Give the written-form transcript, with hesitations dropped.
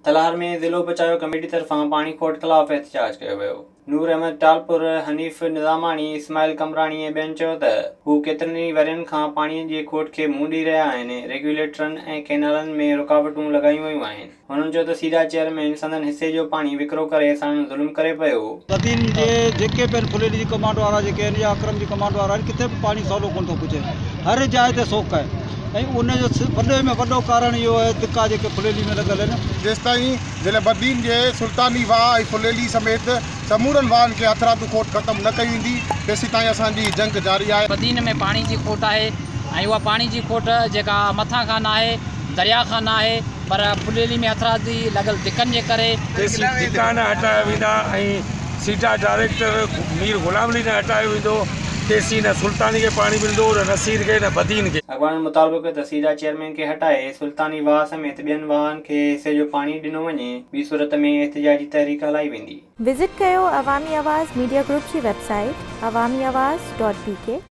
तलार में ज़िलो बचाव कमेटी तरफ़ां पाणी खोट ख़िलाफ़ एहतजाज कयो वियो। नूर अहमद टालपुर, हनीफ़ निज़ामाणी, इस्माइल कमराणी ऐं ॿियनि चयो त हू केतिरनि ई वरियनि खां पाणीअ जी खोट खे मुंहुं ॾेई रहिया आहिनि। रेगुलेटरनि ऐं कैनालनि में रुकावटूं लॻायूं वयूं आहिनि। हुननि चयो त सीडा चेयरमैन संदनि हिसे जो पाणी विकिरो करे साणु ज़ुल्म करे पियो। नदीनि जे जेके बि फुलेली जी कमांड वारा जेके आहिनि या अक्रम जी कमांड वारा आहिनि, किथे बि पाणी सवलो कोन थो पुॼे। हर जाइ ते सोक आहे ऐं उनजो वॾे में वॾो कारण इहो आहे धिका जेके फुलेली में लॻल आहिनि। जेसिताईं जॾहिं बदीन जे सुल्तानी वाह ऐं फुलेली समेत समूरनि वाहनि खे हथरादू खोट ख़तमु न कई वेंदी तेसिताईं असांजी जंग जारी आहे। बदीन में पाणी जी खोट आहे ऐं उहा पाणी जी खोट जेका मथां खां न आहे, दरिया खां न आहे, पर फुलेली में हथरादी लॻल धिकनि जे करे धिका न हटाया वेंदा ऐं सीटा डायरेक्टर मीर ग़ुलाम अली न हटायो वेंदो। तेसी न सुल्तानी खे पाणी मिलंदो, न नसीर खे, न बदीन खे। अॻवाननि मुताबिक़ त सीडा चेयरमैन खे हटाए सुल्तानी वाह समेत ॿियनि वाहनि खे हिसे जो पाणी ॾिनो वञे। ॿी सूरत में एहतिजाजी तहरीक हलाई वेंदी। विज़िट कयो अवामी आवाज़ मीडिया ग्रुप जी वेबसाइट awamiawaz.pk।